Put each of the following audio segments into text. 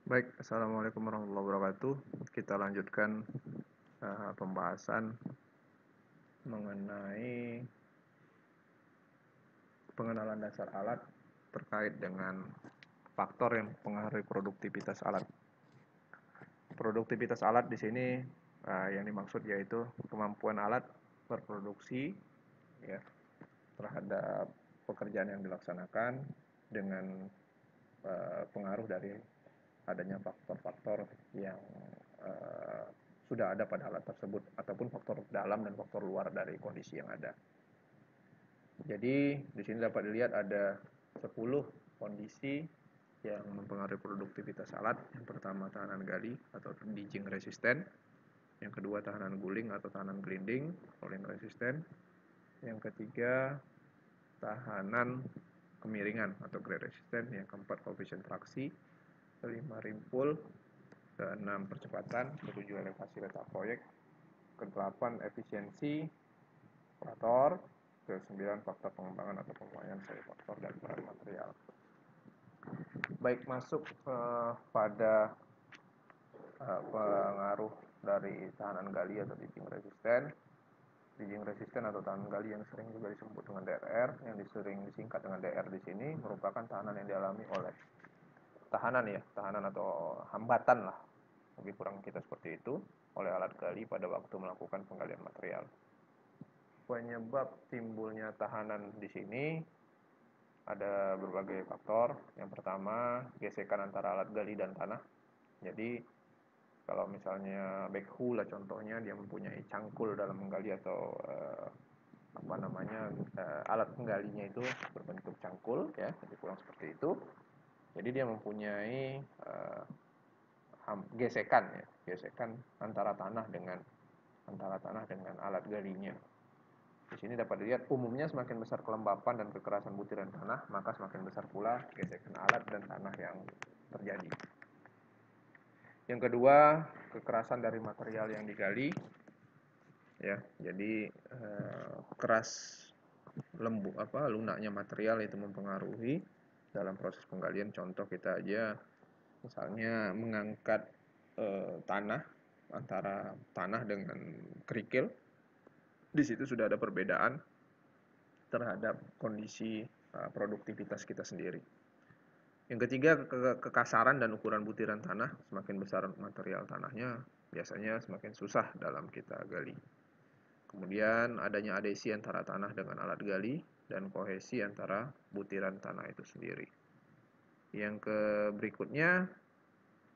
Baik, Assalamualaikum warahmatullahi wabarakatuh. Kita lanjutkan pembahasan mengenai pengenalan dasar alat terkait dengan faktor yang mempengaruhi produktivitas alat. Produktivitas alat di sini yang dimaksud yaitu kemampuan alat berproduksi ya, terhadap pekerjaan yang dilaksanakan dengan pengaruh dari adanya faktor-faktor yang sudah ada pada alat tersebut ataupun faktor dalam dan faktor luar dari kondisi yang ada. Jadi di sini dapat dilihat ada 10 kondisi yang mempengaruhi produktivitas alat. Yang pertama tahanan gali atau ditching resisten, yang kedua tahanan guling atau tahanan grinding, rolling resisten, yang ketiga tahanan kemiringan atau grade resisten, yang keempat koefisien traksi, kelima rimpul, keenam percepatan, ketujuh elevasi letak proyek, kedelapan efisiensi operator, ke-9 faktor pengembangan atau penguaian seri faktor dan peran material. Baik, masuk pada pengaruh dari tahanan gali atau ditching resisten. Ditching resisten atau tahanan gali yang sering juga disebut dengan DRR, yang sering disingkat dengan DR di sini, merupakan tahanan yang dialami oleh tahanan atau hambatan lah, lebih kurang kita seperti itu, oleh alat gali pada waktu melakukan penggalian material. Penyebab timbulnya tahanan di sini ada berbagai faktor. Yang pertama, gesekan antara alat gali dan tanah. Jadi kalau misalnya backhoe lah contohnya, dia mempunyai cangkul dalam menggali atau alat penggalinya itu berbentuk cangkul ya, jadi kurang seperti itu. Jadi dia mempunyai gesekan antara tanah dengan alat galinya. Di sini dapat dilihat umumnya semakin besar kelembapan dan kekerasan butiran tanah, maka semakin besar pula gesekan alat dan tanah yang terjadi. Yang kedua, kekerasan dari material yang digali. Ya, jadi keras lunaknya material itu mempengaruhi dalam proses penggalian. Contoh kita aja misalnya mengangkat tanah, antara tanah dengan kerikil. Di situ sudah ada perbedaan terhadap kondisi produktivitas kita sendiri. Yang ketiga, kekasaran dan ukuran butiran tanah. Semakin besar material tanahnya, biasanya semakin susah dalam kita gali. Kemudian adanya adhesi antara tanah dengan alat gali dan kohesi antara butiran tanah itu sendiri. Yang berikutnya,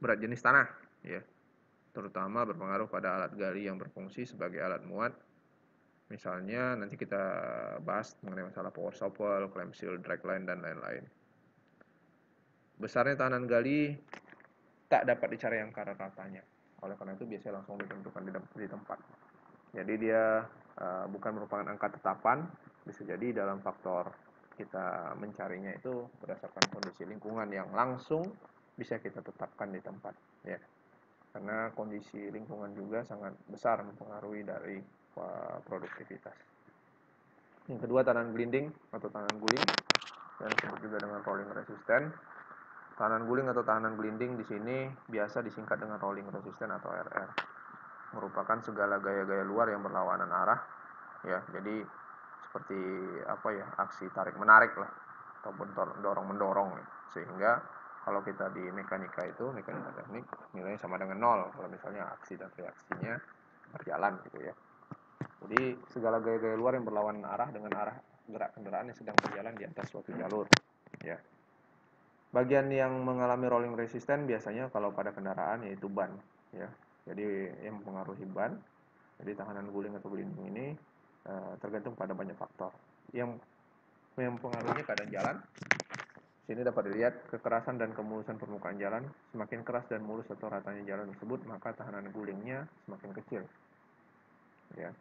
berat jenis tanah ya, terutama berpengaruh pada alat gali yang berfungsi sebagai alat muat. Misalnya nanti kita bahas mengenai masalah power shovel, clamp seal, dragline, dan lain-lain. Besarnya tahanan gali tak dapat dicari yang rata-ratanya. Oleh karena itu biasanya langsung ditentukan di tempat. Jadi dia bukan merupakan angka tetapan, bisa jadi dalam faktor kita mencarinya itu berdasarkan kondisi lingkungan yang langsung bisa kita tetapkan di tempat ya. Karena kondisi lingkungan juga sangat besar mempengaruhi dari produktivitas. Yang kedua, tahanan blending atau tahanan guling, yang disebut juga dengan rolling resisten. Tahanan guling atau tahanan blending di sini biasa disingkat dengan rolling resisten atau RR. Merupakan segala gaya-gaya luar yang berlawanan arah ya. Jadi seperti aksi tarik menarik lah ataupun dorong mendorong ya. Sehingga kalau kita di mekanika teknik nilainya sama dengan 0 kalau misalnya aksi dan reaksinya berjalan gitu ya. Jadi segala gaya-gaya luar yang berlawanan arah dengan arah gerak kendaraan yang sedang berjalan di atas suatu jalur ya. Bagian yang mengalami rolling resisten biasanya kalau pada kendaraan yaitu ban ya. Jadi yang mempengaruhi ban. Jadi tahanan guling atau blending ini tergantung pada banyak faktor. Yang mempengaruhi keadaan jalan. Sini dapat dilihat kekerasan dan kemulusan permukaan jalan. Semakin keras dan mulus atau ratanya jalan tersebut, maka tahanan gulingnya semakin kecil. Ya.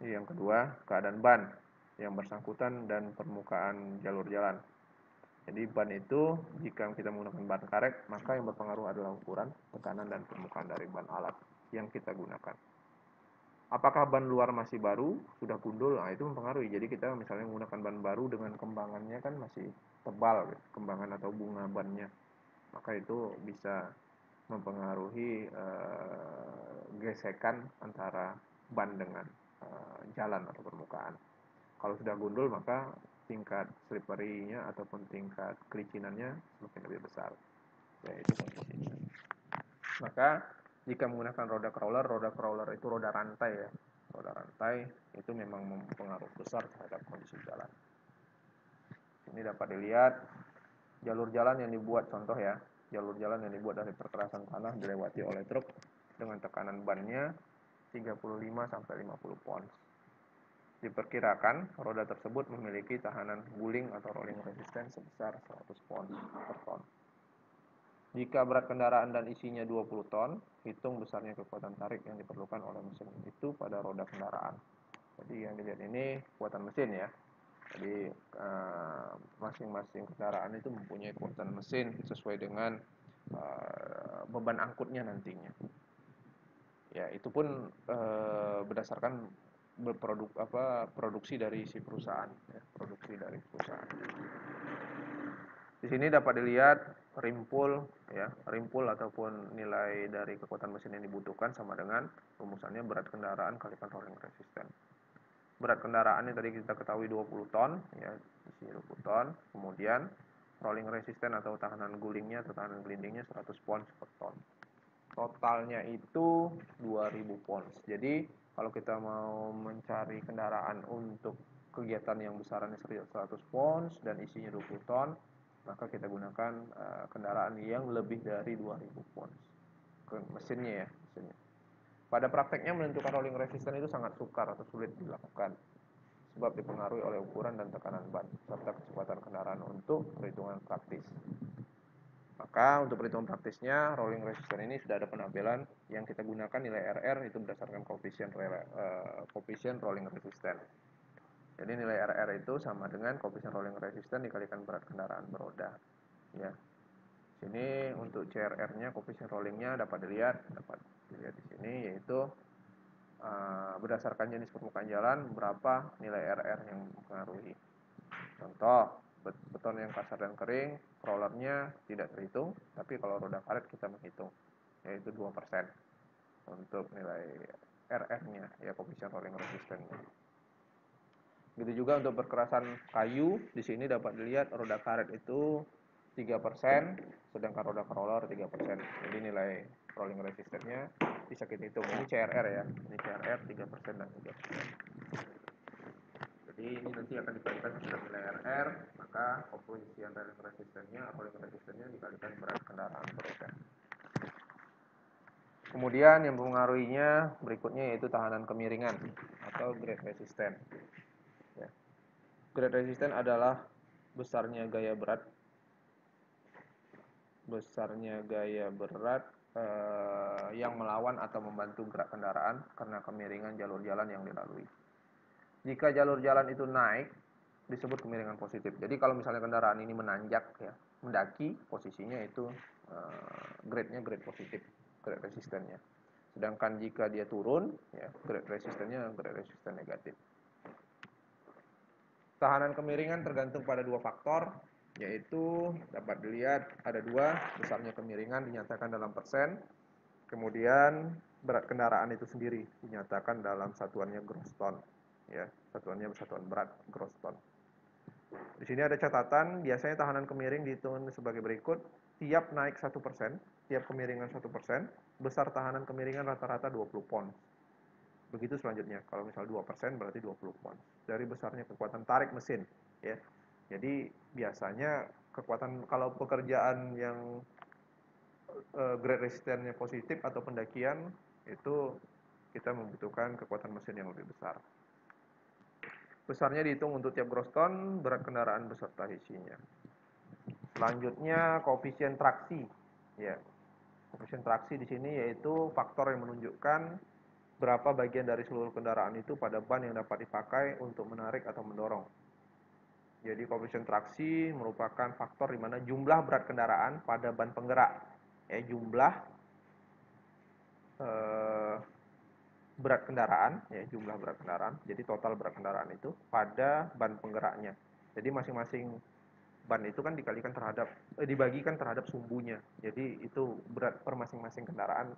Yang kedua, keadaan ban yang bersangkutan dan permukaan jalur jalan. Jadi ban itu jika kita menggunakan ban karet, maka yang berpengaruh adalah ukuran, tekanan, dan permukaan dari ban alat yang kita gunakan. Apakah ban luar masih baru, sudah gundul? Nah, itu mempengaruhi. Jadi kita misalnya menggunakan ban baru dengan kembangannya kan masih tebal, kembangan atau bunga bannya. Maka itu bisa mempengaruhi gesekan antara ban dengan jalan atau permukaan. Kalau sudah gundul maka tingkat slippery-nya ataupun tingkat kelicinannya semakin lebih besar. Ya, itu kondisinya. Maka jika menggunakan roda crawler itu roda rantai ya. Roda rantai itu memang mempengaruhi besar terhadap kondisi jalan. Ini dapat dilihat jalur jalan yang dibuat, contoh ya, jalur jalan yang dibuat dari perkerasan tanah dilewati oleh truk dengan tekanan bannya 35 sampai 50 pounds. Diperkirakan roda tersebut memiliki tahanan guling atau rolling resistance sebesar 100 pounds per ton. Jika berat kendaraan dan isinya 20 ton, hitung besarnya kekuatan tarik yang diperlukan oleh mesin itu pada roda kendaraan. Jadi yang dilihat ini kekuatan mesin ya. Jadi masing-masing kendaraan itu mempunyai kekuatan mesin sesuai dengan beban angkutnya nantinya. Ya, itu pun berdasarkan produksi dari si perusahaan, ya, produksi dari perusahaan. Di sini dapat dilihat rimpul ya, rimpul ataupun nilai dari kekuatan mesin yang dibutuhkan sama dengan rumusannya berat kendaraan kalikan rolling resistance. Berat kendaraan yang tadi kita ketahui 20 ton ya, isi 20 ton. Kemudian rolling resistance atau tahanan gulingnya atau tahanan gelindingnya 100 pounds per ton. Totalnya itu 2000 pounds. Jadi kalau kita mau mencari kendaraan untuk kegiatan yang besarannya 100 pounds dan isinya 20 ton, maka kita gunakan kendaraan yang lebih dari 2000 pounds. Mesinnya ya, mesinnya. Pada prakteknya menentukan rolling resistance itu sangat sukar atau sulit dilakukan sebab dipengaruhi oleh ukuran dan tekanan ban serta kecepatan kendaraan untuk perhitungan praktis. Maka untuk perhitungan praktisnya rolling resistance ini sudah ada penampilan yang kita gunakan nilai RR itu berdasarkan koefisien rolling resistance. Jadi nilai RR itu sama dengan koefisien rolling resistance dikalikan berat kendaraan beroda. Ya. Sini untuk CRR-nya, koefisien rollingnya dapat dilihat di sini yaitu berdasarkan jenis permukaan jalan berapa nilai RR yang mempengaruhi. Contoh, beton yang kasar dan kering, crawlernya tidak terhitung, tapi kalau roda karet kita menghitung, yaitu 2% untuk nilai RR-nya, ya koefisien rolling resistance-nya. Begitu juga untuk perkerasan kayu, di sini dapat dilihat roda karet itu 3%, sedangkan roda crawler 3%. Jadi nilai rolling resistance-nya bisa kita hitung. Ini CRR ya, ini CRR 3% dan 3%. Jadi ini nanti akan dikalikan dengan nilai RR, maka koefisien rolling resistance-nya dikalikan berat kendaraan beroda. Kemudian yang mempengaruhinya berikutnya yaitu tahanan kemiringan atau grade resistance. Ya. Grade resistance adalah besarnya gaya berat yang melawan atau membantu gerak kendaraan karena kemiringan jalur jalan yang dilalui. Jika jalur jalan itu naik, disebut kemiringan positif. Jadi kalau misalnya kendaraan ini menanjak ya, mendaki, posisinya itu grade-nya grade positif, grade resistance-nya. Sedangkan jika dia turun, ya, grade resistance-nya grade resistance negatif. Tahanan kemiringan tergantung pada dua faktor, yaitu dapat dilihat ada dua, besarnya kemiringan dinyatakan dalam persen, kemudian berat kendaraan itu sendiri dinyatakan dalam satuannya gross ton, ya, satuannya satuan berat gross ton. Di sini ada catatan, biasanya tahanan kemiring dihitung sebagai berikut, tiap naik 1%, tiap kemiringan 1%, besar tahanan kemiringan rata-rata 20 pounds. Begitu selanjutnya, kalau misal 2% berarti 20 pounds. Dari besarnya kekuatan tarik mesin, ya. Jadi biasanya kekuatan kalau pekerjaan yang grade resistance-nya positif atau pendakian itu kita membutuhkan kekuatan mesin yang lebih besar. Besarnya dihitung untuk tiap gross ton, berat kendaraan beserta isinya. Selanjutnya koefisien traksi, ya. Koefisien traksi di sini yaitu faktor yang menunjukkan berapa bagian dari seluruh kendaraan itu pada ban yang dapat dipakai untuk menarik atau mendorong. Jadi koefisien traksi merupakan faktor di mana jumlah berat kendaraan pada ban penggerak, ya, jumlah berat kendaraan, ya, jumlah berat kendaraan. Jadi total berat kendaraan itu pada ban penggeraknya. Jadi masing-masing ban itu kan dibagikan terhadap sumbunya. Jadi itu berat per masing-masing kendaraan,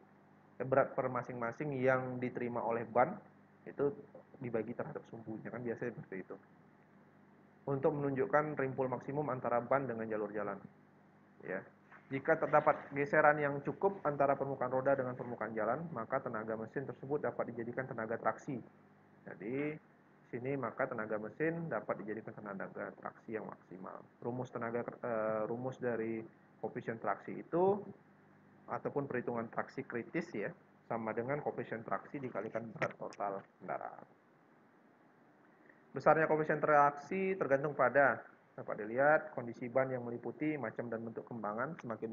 berat per masing-masing yang diterima oleh ban itu dibagi terhadap sumbunya, kan biasanya seperti itu. Untuk menunjukkan rimpul maksimum antara ban dengan jalur jalan. Ya. Jika terdapat geseran yang cukup antara permukaan roda dengan permukaan jalan, maka tenaga mesin tersebut dapat dijadikan tenaga traksi. Jadi sini maka tenaga mesin dapat dijadikan tenaga traksi yang maksimal. Rumus dari koefisien traksi itu ataupun perhitungan traksi kritis ya sama dengan koefisien traksi dikalikan berat total kendaraan. Besarnya koefisien traksi tergantung pada dapat dilihat kondisi ban yang meliputi macam dan bentuk kembangan. Semakin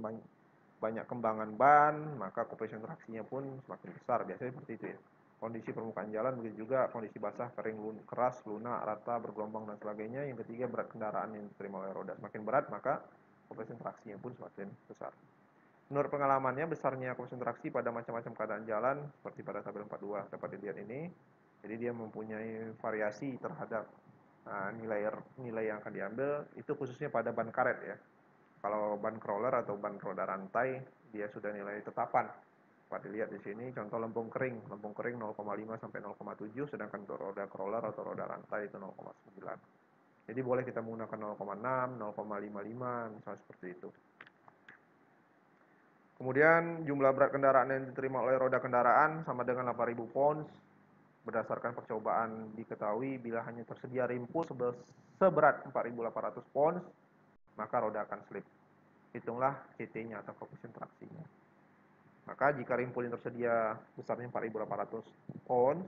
banyak kembangan ban, maka koefisien traksinya pun semakin besar. Biasanya seperti itu ya. Kondisi permukaan jalan, begitu juga kondisi basah, kering, keras, lunak, rata, bergelombang, dan sebagainya. Yang ketiga, berat kendaraan yang diterima oleh roda. Semakin berat, maka koefisien traksinya pun semakin besar. Menurut pengalamannya, besarnya koefisien traksi pada macam-macam keadaan jalan, seperti pada tabel 42 dapat dilihat ini. Jadi dia mempunyai variasi terhadap nilai yang akan diambil, itu khususnya pada ban karet ya. Kalau ban crawler atau ban roda rantai, dia sudah nilai tetapan. Dapat dilihat di sini contoh lempung kering 0,5 sampai 0,7, sedangkan untuk roda crawler atau roda rantai itu 0,9. Jadi boleh kita menggunakan 0,6, 0,55 misalnya seperti itu. Kemudian jumlah berat kendaraan yang diterima oleh roda kendaraan sama dengan 8.000 pounds. Berdasarkan percobaan diketahui bila hanya tersedia rimpul seberat 4.800 pounds, maka roda akan slip. Hitunglah CT-nya atau koefisien traksinya. Maka jika rimpul yang tersedia besarnya 4.800 pounds,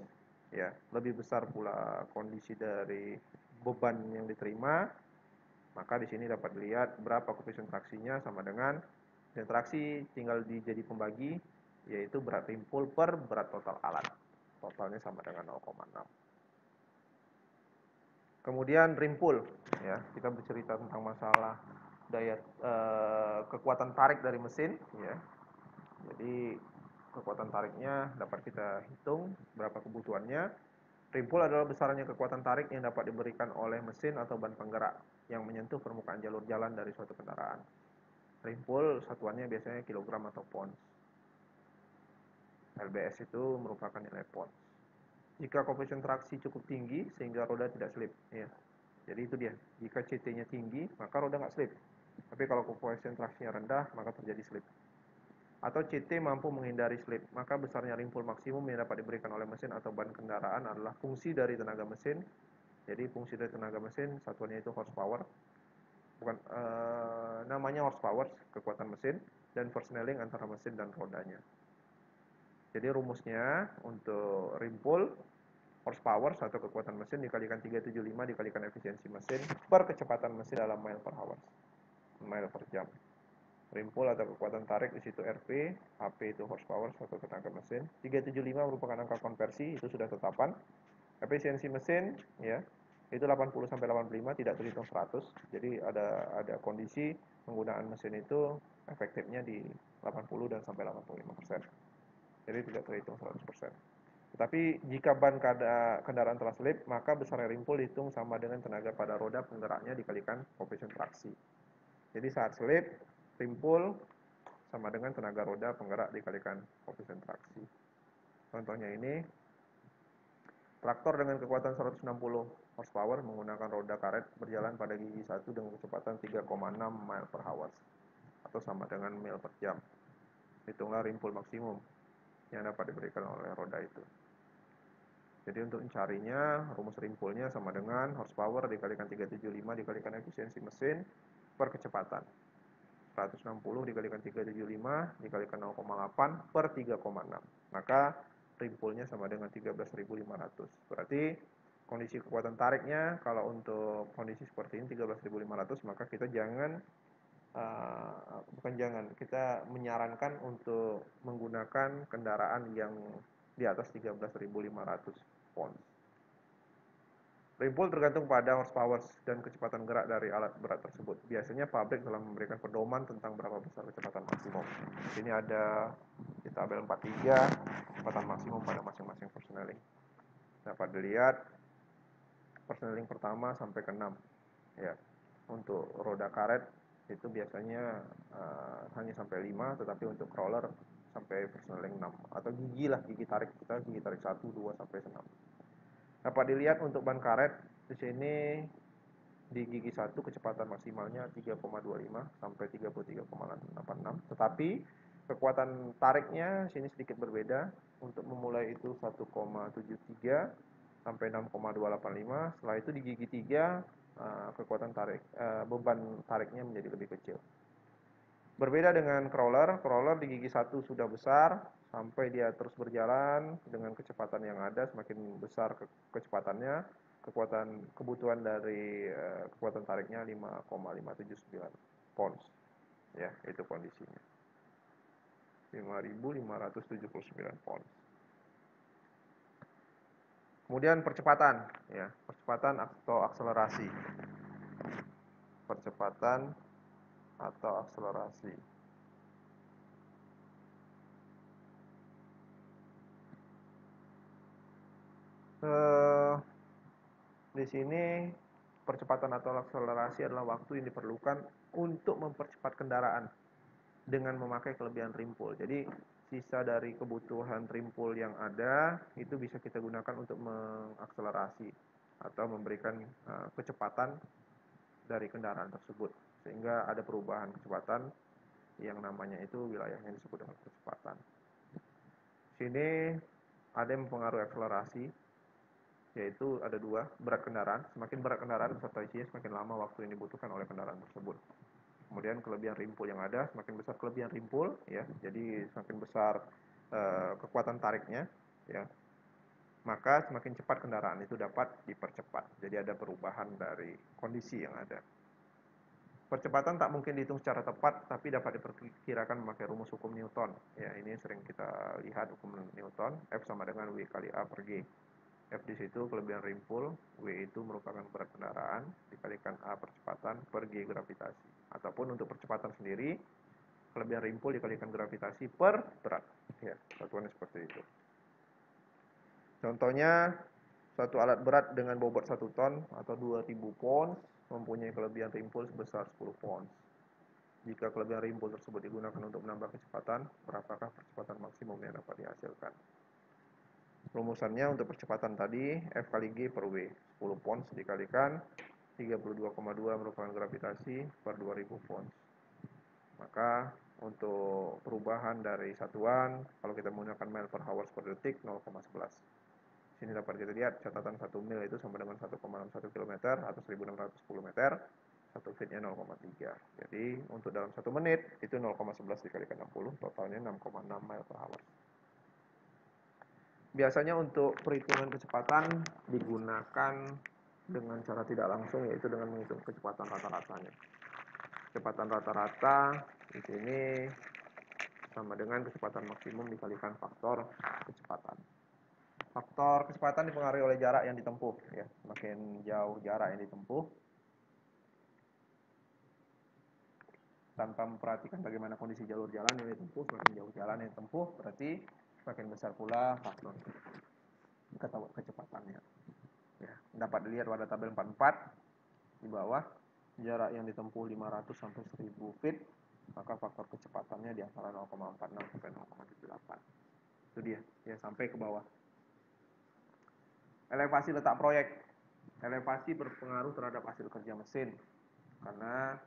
ya, lebih besar pula kondisi dari beban yang diterima, maka di sini dapat dilihat berapa koefisien traksinya sama dengan koefisien traksi tinggal dijadi pembagi, yaitu berat rimpul per berat total alat. Totalnya sama dengan 0,6. Kemudian rimpul, ya, kita bercerita tentang masalah daya kekuatan tarik dari mesin, ya. Jadi kekuatan tariknya dapat kita hitung berapa kebutuhannya. Rimpul adalah besarnya kekuatan tarik yang dapat diberikan oleh mesin atau ban penggerak yang menyentuh permukaan jalur jalan dari suatu kendaraan. Rimpul satuannya biasanya kilogram atau pounds. LBS itu merupakan nilai pounds. Jika koefisien traksi cukup tinggi sehingga roda tidak slip, ya. Jadi itu dia. Jika CT-nya tinggi, maka roda nggak slip. Tapi kalau koefisien traksinya rendah, maka terjadi slip. Atau CT mampu menghindari slip, maka besarnya rimpul maksimum yang dapat diberikan oleh mesin atau ban kendaraan adalah fungsi dari tenaga mesin. Jadi fungsi dari tenaga mesin satuannya itu horsepower, bukan namanya horsepower, kekuatan mesin, dan persneling antara mesin dan rodanya. Jadi rumusnya untuk rimpul horsepower atau kekuatan mesin dikalikan 375 dikalikan efisiensi mesin per kecepatan mesin dalam mile per hour, mile per jam. Rimpul atau kekuatan tarik di situ RP, HP itu horsepower atau tenaga mesin. 375 merupakan angka konversi, itu sudah tetapan. Efisiensi mesin ya, itu 80 sampai 85 tidak terhitung 100. Jadi ada kondisi penggunaan mesin itu efektifnya di 80 dan sampai 85%. Jadi tidak terhitung 100%. Tetapi jika ban kendaraan telah slip, maka besarnya rimpul dihitung sama dengan tenaga pada roda penggeraknya dikalikan koefisien traksi. Jadi saat slip, rimpul sama dengan tenaga roda penggerak dikalikan koefisien traksi. Contohnya ini, traktor dengan kekuatan 160 horsepower menggunakan roda karet berjalan pada gigi 1 dengan kecepatan 3,6 mile per hour atau sama dengan mil per jam. Hitunglah rimpul maksimum yang dapat diberikan oleh roda itu. Jadi untuk mencarinya, rumus rimpulnya sama dengan horsepower dikalikan 375 dikalikan efisiensi mesin per kecepatan. 160 dikalikan 375 dikalikan 0,8 per 3,6. Maka rimpulnya sama dengan 13.500. Berarti kondisi kekuatan tariknya kalau untuk kondisi seperti ini 13.500, maka kita kita menyarankan untuk menggunakan kendaraan yang di atas 13.500 pounds. Rimpul tergantung pada horsepower dan kecepatan gerak dari alat berat tersebut. Biasanya pabrik telah memberikan pedoman tentang berapa besar kecepatan maksimum. Ini ada di tabel 43 kecepatan maksimum pada masing-masing persneling. Dapat dilihat persneling pertama sampai ke 6. Ya. Untuk roda karet itu biasanya hanya sampai 5, tetapi untuk crawler sampai persneling 6, atau gigi lah, gigi tarik kita, gigi tarik 1, 2 sampai 6. Dapat dilihat untuk ban karet di sini di gigi 1 kecepatan maksimalnya 3,25 sampai 33,86, tetapi kekuatan tariknya sini sedikit berbeda. Untuk memulai itu 1,73 sampai 6,285. Setelah itu di gigi 3 kekuatan tarik beban tariknya menjadi lebih kecil. Berbeda dengan crawler di gigi 1 sudah besar sampai dia terus berjalan dengan kecepatan yang ada, semakin besar kecepatannya, kebutuhan dari kekuatan tariknya 5,579 pounds. Ya, itu kondisinya. 5.579 pounds. Kemudian percepatan, ya, percepatan atau akselerasi. Percepatan atau akselerasi. Di sini percepatan atau akselerasi adalah waktu yang diperlukan untuk mempercepat kendaraan dengan memakai kelebihan rimpul. Jadi sisa dari kebutuhan rimpul yang ada itu bisa kita gunakan untuk mengakselerasi atau memberikan kecepatan dari kendaraan tersebut, sehingga ada perubahan kecepatan yang namanya itu wilayahnya disebut dengan kecepatan. Sini ada yang mempengaruhi akselerasi, yaitu ada 2, berat kendaraan. Semakin berat kendaraan beserta isinya, semakin lama waktu yang dibutuhkan oleh kendaraan tersebut. Kemudian kelebihan rimpul yang ada, semakin besar kelebihan rimpul, ya, jadi semakin besar kekuatan tariknya, ya, maka semakin cepat kendaraan itu dapat dipercepat. Jadi ada perubahan dari kondisi yang ada. Percepatan tak mungkin dihitung secara tepat, tapi dapat diperkirakan memakai rumus hukum Newton. Ya, ini sering kita lihat hukum Newton, F sama dengan W kali A per G. F di situ kelebihan rimpul, W itu merupakan berat kendaraan, dikalikan A percepatan per G gravitasi. Ataupun untuk percepatan sendiri, kelebihan rimpul dikalikan gravitasi per berat. Ya, satuannya seperti itu. Contohnya, suatu alat berat dengan bobot 1 ton atau 2000 pounds mempunyai kelebihan rimpul sebesar 10 pounds. Jika kelebihan rimpul tersebut digunakan untuk menambah kecepatan, berapakah percepatan maksimum yang dapat dihasilkan? Rumusannya untuk percepatan tadi, F kali G per W. 10 pounds dikalikan 32,2 merupakan gravitasi per 2000 pounds. Maka untuk perubahan dari satuan, kalau kita menggunakan mile per hour per detik, 0,11. Sini dapat kita lihat catatan 1 mil itu sama dengan 1,61 km atau 1610 meter. 1 fitnya 0,3. Jadi untuk dalam 1 menit itu 0,11 dikalikan 60, totalnya 6,6 mile per hour. Biasanya untuk perhitungan kecepatan digunakan dengan cara tidak langsung, yaitu dengan menghitung kecepatan rata-ratanya. Kecepatan rata-rata di sini sama dengan kecepatan maksimum dikalikan faktor kecepatan. Faktor kecepatan dipengaruhi oleh jarak yang ditempuh, ya. Semakin jauh jarak yang ditempuh, tanpa memperhatikan bagaimana kondisi jalur jalan yang ditempuh, semakin jauh jalan yang ditempuh, berarti semakin besar pula faktor kecepatannya. Ya, dapat dilihat pada tabel 44 di bawah, jarak yang ditempuh 500 sampai 1000 feet, maka faktor kecepatannya di antara 0,46 sampai 0,78. Itu dia, ya, sampai ke bawah. Elevasi letak proyek. Elevasi berpengaruh terhadap hasil kerja mesin, karena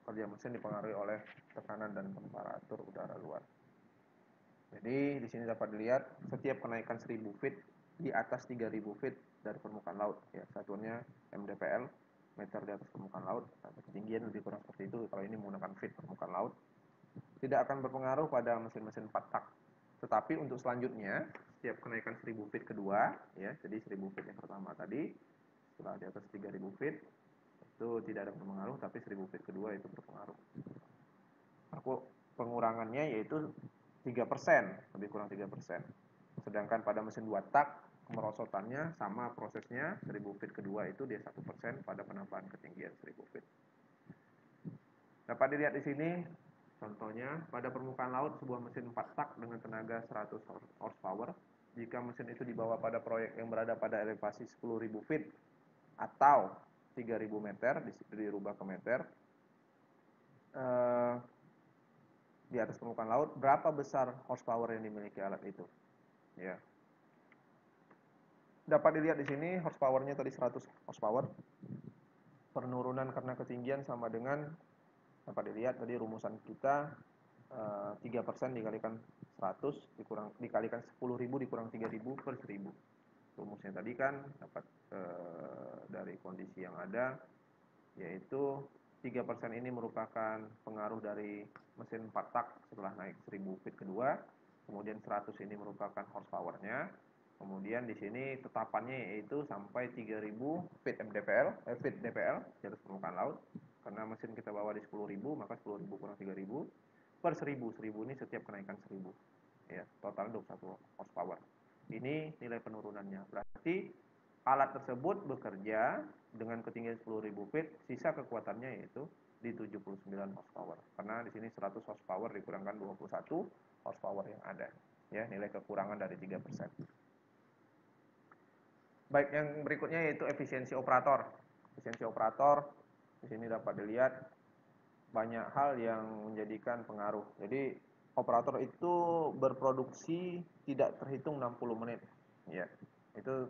kerja mesin dipengaruhi oleh tekanan dan temperatur udara luar. Jadi di sini dapat dilihat setiap kenaikan 1000 feet di atas 3000 feet dari permukaan laut, ya, satuannya mdpl, meter di atas permukaan laut, atau ketinggian lebih kurang seperti itu kalau ini menggunakan feet permukaan laut, tidak akan berpengaruh pada mesin-mesin 4 tak. Tetapi untuk selanjutnya, setiap kenaikan 1000 feet kedua, ya, jadi 1000 feet yang pertama tadi, setelah di atas 3000 feet itu tidak ada berpengaruh, tapi 1000 feet kedua itu berpengaruh. Pengurangannya yaitu 3%, lebih kurang 3%. Sedangkan pada mesin 2 tak, kemerosotannya sama prosesnya, 1000 feet kedua itu dia 1% pada penambahan ketinggian 1000 feet. Dapat dilihat di sini contohnya, pada permukaan laut sebuah mesin 4 tak dengan tenaga 100 horsepower, jika mesin itu dibawa pada proyek yang berada pada elevasi 10.000 feet atau 3000 meter, dirubah ke meter. Di atas permukaan laut, berapa besar horsepower yang dimiliki alat itu? Ya. Dapat dilihat di sini horsepower-nya tadi 100 horsepower. Penurunan karena ketinggian sama dengan, dapat dilihat tadi rumusan kita 3% dikalikan 100 dikalikan 10.000 dikurang 3.000 per 1000. Rumusnya tadi kan dapat dari kondisi yang ada, yaitu 3% ini merupakan pengaruh dari mesin 4 tak setelah naik 1000 feet kedua, kemudian 100 ini merupakan horsepower-nya, kemudian di sini tetapannya yaitu sampai 3000 feet feet dpl di atas permukaan laut, karena mesin kita bawa di 10.000, maka 10.000 kurang 3.000 per 1000 ini setiap kenaikan 1000, ya, total 21 horsepower. Ini nilai penurunannya, berarti alat tersebut bekerja dengan ketinggian 10.000 feet, sisa kekuatannya yaitu di 79 horsepower. Karena di sini 100 horsepower dikurangkan 21 horsepower yang ada. Ya, nilai kekurangan dari 3%. Baik, yang berikutnya yaitu efisiensi operator. Efisiensi operator di sini dapat dilihat banyak hal yang menjadikan pengaruh. Jadi operator itu berproduksi tidak terhitung 60 menit. Ya, itu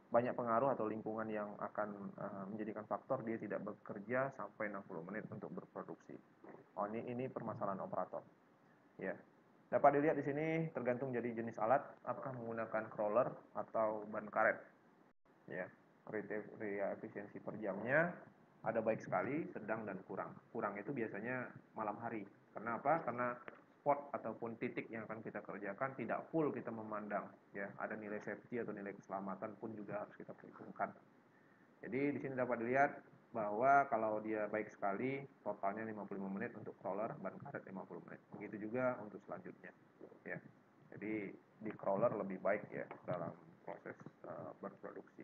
banyak pengaruh atau lingkungan yang akan menjadikan faktor dia tidak bekerja sampai 60 menit untuk berproduksi. Oh, ini permasalahan operator. Ya. Dapat dilihat di sini tergantung jadi jenis alat, apakah menggunakan crawler atau ban karet. Ya. Kriteria efisiensi per jamnya ada baik sekali, sedang, dan kurang. Kurang itu biasanya malam hari. Karena apa? Karena spot ataupun titik yang akan kita kerjakan tidak full kita memandang, ya. Ada nilai safety atau nilai keselamatan pun juga harus kita perhitungkan. Jadi di sini dapat dilihat bahwa kalau dia baik sekali, totalnya 55 menit untuk crawler, ban karet 50 menit. Begitu juga untuk selanjutnya, ya. Jadi di crawler lebih baik, ya, dalam proses berproduksi.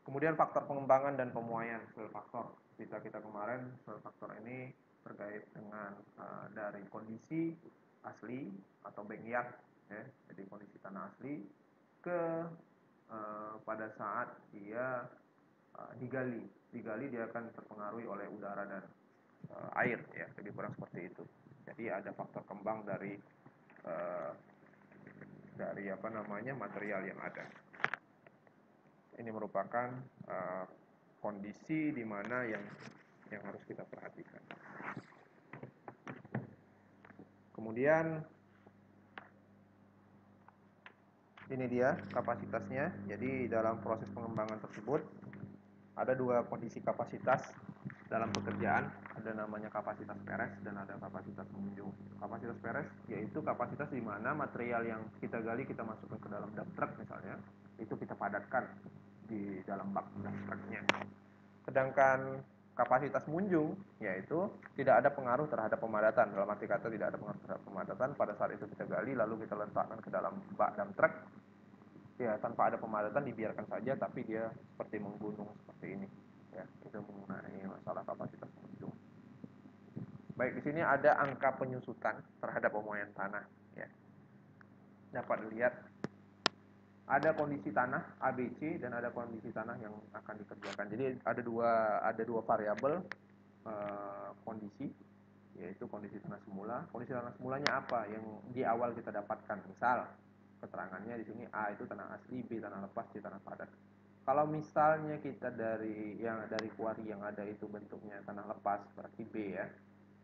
Kemudian faktor pengembangan dan pemuaian swell factor. Kita kemarin swell factor ini terkait dengan dari kondisi asli atau backyard, ya, jadi kondisi tanah asli ke pada saat dia digali dia akan terpengaruhi oleh udara dan air, ya, lebih kurang seperti itu. Jadi ada faktor kembang dari material yang ada. Ini merupakan kondisi di mana yang harus kita perhatikan. Kemudian ini dia kapasitasnya. Jadi dalam proses pengembangan tersebut ada dua kondisi kapasitas dalam pekerjaan, ada namanya kapasitas peres dan ada kapasitas mengunjung. Kapasitas peres yaitu kapasitas di mana material yang kita gali kita masukkan ke dalam dump truck misalnya, itu kita padatkan di dalam bak dump trucknya. Sedangkan kapasitas munjung yaitu tidak ada pengaruh terhadap pemadatan. Dalam arti kata tidak ada pengaruh terhadap pemadatan, pada saat itu kita gali lalu kita letakkan ke dalam bak dump truck, ya, tanpa ada pemadatan dibiarkan saja, tapi dia seperti menggunung seperti ini, ya. Itu mengenai masalah kapasitas munjung. Baik, di sini ada angka penyusutan terhadap pemuaian tanah, ya. Dapat dilihat ada kondisi tanah ABC dan ada kondisi tanah yang akan dikerjakan. Jadi ada dua variabel kondisi, yaitu kondisi tanah semula. Kondisi tanah semulanya apa yang di awal kita dapatkan? Misal keterangannya di sini A itu tanah asli, B tanah lepas, C tanah padat. Kalau misalnya kita dari kuari yang ada itu bentuknya tanah lepas, berarti B, ya.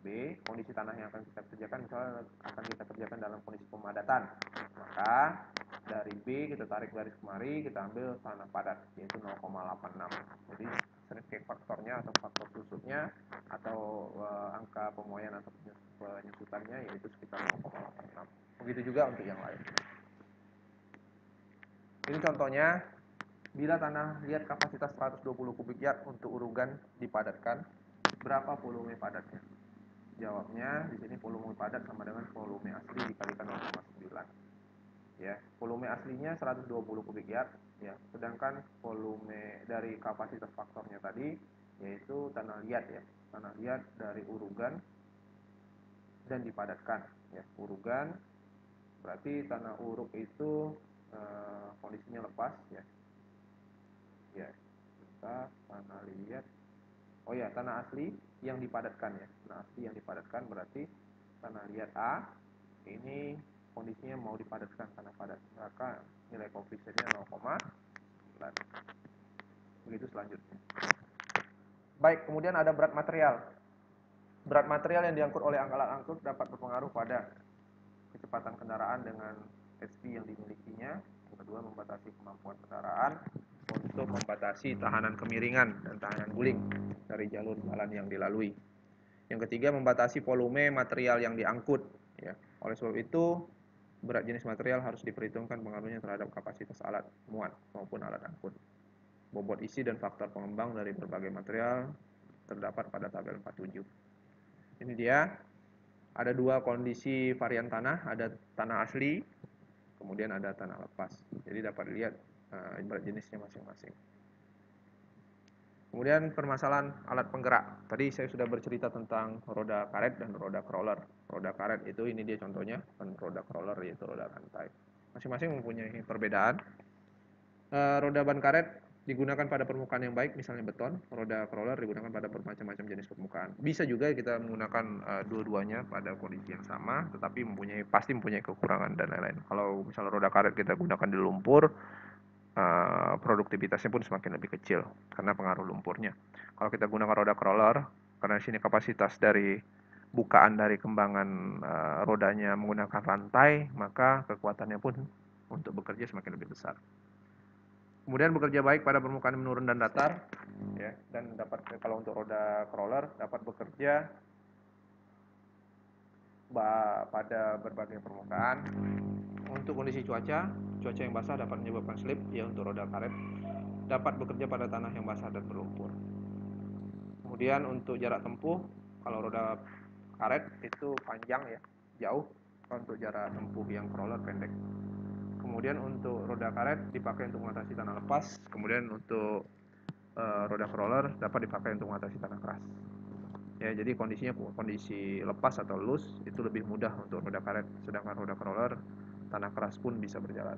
B, kondisi tanah yang akan kita kerjakan misalnya akan kita kerjakan dalam kondisi pemadatan. Maka dari B kita tarik garis kemari, kita ambil tanah padat yaitu 0,86. Jadi sedikit faktornya atau faktor susutnya atau angka pemuaian atau penyusutannya yaitu sekitar 0,86. Begitu juga untuk yang lain. Ini contohnya, bila tanah liat kapasitas 120 kubik yard untuk urugan dipadatkan, berapa volume padatnya? Jawabnya di sini volume padat sama dengan volume asli dikalikan 0,9. Ya, volume aslinya 120 kubik yard, ya. Sedangkan volume dari kapasitas faktornya tadi yaitu tanah liat, ya. Tanah liat dari urugan dan dipadatkan, ya. Urugan berarti tanah uruk itu kondisinya lepas, ya. Ya, kita tanah liat. Oh ya, tanah asli yang dipadatkan ya. Tanah asli yang dipadatkan berarti tanah liat A ini kondisinya mau dipadatkan tanah padat, maka nilai koefisiennya 0,9. Begitu selanjutnya. Baik, kemudian ada berat material. Berat material yang diangkut oleh alat angkut dapat berpengaruh pada kecepatan kendaraan dengan SP yang dimilikinya. Yang kedua, membatasi kemampuan kendaraan untuk membatasi tahanan kemiringan dan tahanan guling dari jalur jalan yang dilalui. Yang ketiga, membatasi volume material yang diangkut. Ya. Oleh sebab itu, berat jenis material harus diperhitungkan pengaruhnya terhadap kapasitas alat muat maupun alat angkut. Bobot isi dan faktor pengembang dari berbagai material terdapat pada tabel 47. Ini dia, ada dua kondisi varian tanah, ada tanah asli, kemudian ada tanah lepas. Jadi dapat dilihat berat jenisnya masing-masing. Kemudian permasalahan alat penggerak. Tadi saya sudah bercerita tentang roda karet dan roda crawler. Roda karet itu ini dia contohnya, dan roda crawler yaitu roda rantai. Masing-masing mempunyai perbedaan. Roda ban karet digunakan pada permukaan yang baik, misalnya beton. Roda crawler digunakan pada bermacam-macam jenis permukaan. Bisa juga kita menggunakan dua-duanya pada kondisi yang sama, tetapi pasti mempunyai kekurangan dan lain-lain. Kalau misalnya roda karet kita gunakan di lumpur, produktivitasnya pun semakin lebih kecil karena pengaruh lumpurnya. Kalau kita gunakan roda crawler, karena sini kapasitas dari bukaan dari kembangan rodanya menggunakan rantai, maka kekuatannya pun untuk bekerja semakin lebih besar. Kemudian bekerja baik pada permukaan menurun dan datar, ya, dan dapat kalau untuk roda crawler dapat bekerja pada berbagai permukaan. Untuk kondisi cuaca yang basah dapat menyebabkan slip, ya untuk roda karet dapat bekerja pada tanah yang basah dan berlumpur. Kemudian untuk jarak tempuh, kalau roda karet itu panjang ya, jauh. Kalau untuk jarak tempuh yang crawler pendek. Kemudian untuk roda karet dipakai untuk mengatasi tanah lepas. Kemudian untuk roda crawler dapat dipakai untuk mengatasi tanah keras. Ya, jadi kondisi lepas atau loose itu lebih mudah untuk roda karet, sedangkan roda crawler tanah keras pun bisa berjalan.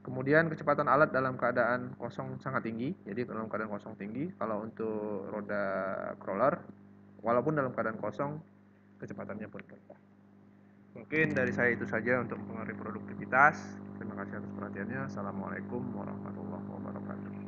Kemudian kecepatan alat dalam keadaan kosong sangat tinggi. Jadi dalam keadaan kosong tinggi, kalau untuk roda crawler, walaupun dalam keadaan kosong, kecepatannya pun rendah. Mungkin dari saya itu saja untuk mempengaruhi produktivitas. Terima kasih atas perhatiannya. Assalamualaikum warahmatullahi wabarakatuh.